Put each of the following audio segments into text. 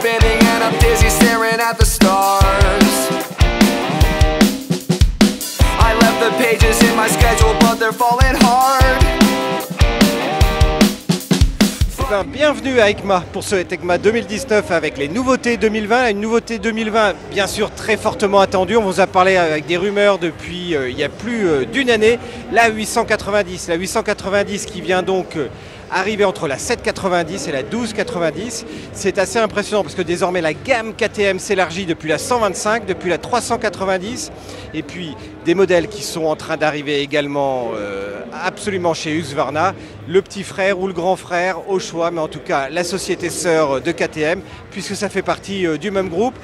spinning and I'm dizzy staring at the stars. I left the pages in my schedule but they're falling hard. Bienvenue à EICMA pour ce EICMA 2019 avec les nouveautés 2020. Une nouveauté 2020 bien sûr très fortement attendue. On vous a parlé avec des rumeurs depuis il y a plus d'une année. La 890 qui vient donc arriver entre la 790 et la 1290. C'est assez impressionnant parce que désormais la gamme KTM s'élargit depuis la 125, depuis la 390 et puis des modèles qui sont en train d'arriver également absolument chez Husqvarna, le petit frère ou le grand frère au choix, mais en tout cas la société sœur de KTM puisque ça fait partie du même groupe.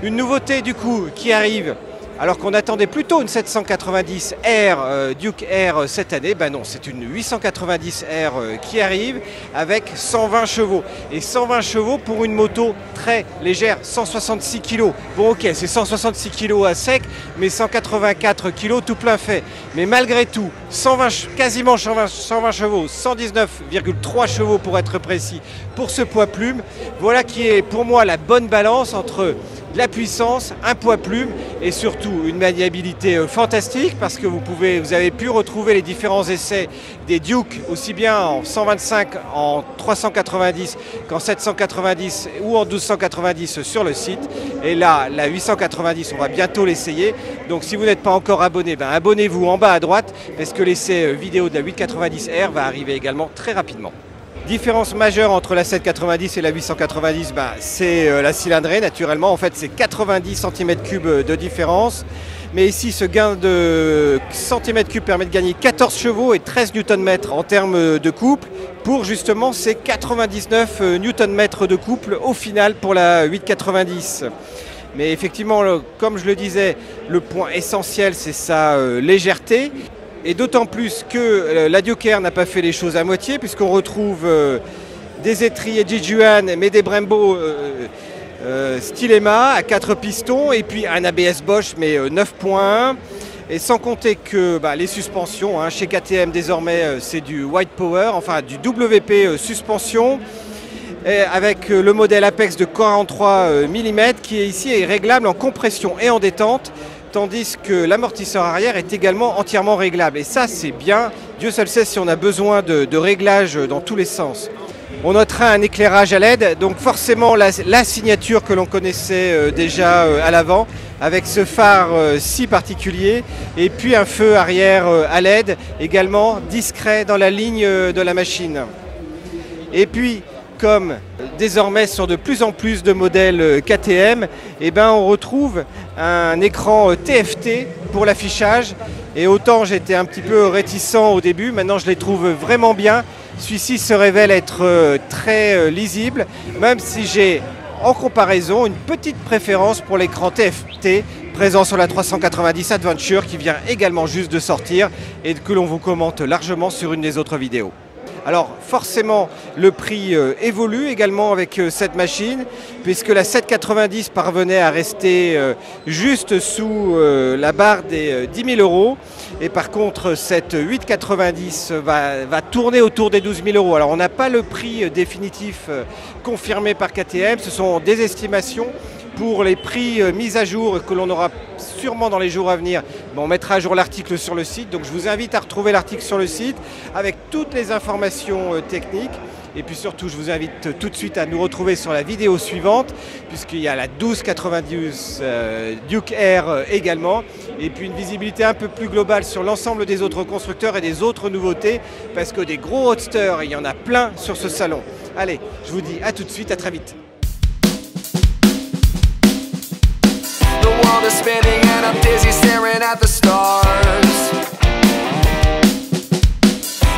Une nouveauté du coup qui arrive alors qu'on attendait plutôt une 790 R Duke R cette année, ben non, c'est une 890 R qui arrive avec 120 chevaux. Et 120 chevaux pour une moto très légère, 166 kg. Bon ok, c'est 166 kg à sec, mais 184 kg tout plein fait. Mais malgré tout, quasiment 120 chevaux, 119,3 chevaux pour être précis, pour ce poids plume. Voilà qui est pour moi la bonne balance entre la puissance, un poids plume et surtout une maniabilité fantastique parce que vous avez pu retrouver les différents essais des Duke aussi bien en 125, en 390 qu'en 790 ou en 1290 sur le site. Et là, la 890, on va bientôt l'essayer. Donc si vous n'êtes pas encore abonné, ben abonnez-vous en bas à droite parce que l'essai vidéo de la 890R va arriver également très rapidement. Différence majeure entre la 790 et la 890, c'est la cylindrée naturellement. En fait, c'est 90 cm3 de différence. Mais ici, ce gain de cm3 permet de gagner 14 chevaux et 13 Nm en termes de couple pour justement ces 99 Nm de couple au final pour la 890. Mais effectivement, comme je le disais, le point essentiel, c'est sa légèreté. Et d'autant plus que la Duke R n'a pas fait les choses à moitié puisqu'on retrouve des étriers Jijuan mais des Brembo Stylema à 4 pistons et puis un ABS Bosch mais 9.1 et sans compter que les suspensions, chez KTM désormais c'est du White Power, enfin du WP suspension avec le modèle Apex de 43 mm qui est ici est réglable en compression et en détente. Tandis que l'amortisseur arrière est également entièrement réglable. Et ça, c'est bien. Dieu seul sait si on a besoin de réglages dans tous les sens. On notera un éclairage à LED, donc forcément la signature que l'on connaissait déjà à l'avant, avec ce phare si particulier, et puis un feu arrière à LED, également discret dans la ligne de la machine. Et puis, comme désormais sur de plus en plus de modèles KTM, on retrouve un écran TFT pour l'affichage. Et autant j'étais un petit peu réticent au début, maintenant je les trouve vraiment bien. Celui-ci se révèle être très lisible, même si j'ai en comparaison une petite préférence pour l'écran TFT présent sur la 390 Adventure qui vient également juste de sortir et que l'on vous commente largement sur une des autres vidéos. Alors forcément le prix évolue également avec cette machine puisque la 790 parvenait à rester juste sous la barre des 10 000 € et par contre cette 890 va tourner autour des 12 000 €. Alors on n'a pas le prix définitif confirmé par KTM, ce sont des estimations. Pour les prix mis à jour que l'on aura sûrement dans les jours à venir, on mettra à jour l'article sur le site. Donc je vous invite à retrouver l'article sur le site avec toutes les informations techniques. Et puis surtout, je vous invite tout de suite à nous retrouver sur la vidéo suivante, puisqu'il y a la 1290 Duke R également. Et puis une visibilité un peu plus globale sur l'ensemble des autres constructeurs et des autres nouveautés, parce que des gros roadsters, il y en a plein sur ce salon. Allez, je vous dis à tout de suite, à très vite. The world is spinning and I'm dizzy staring at the stars.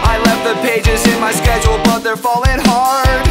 I left the pages in my schedule but they're falling hard.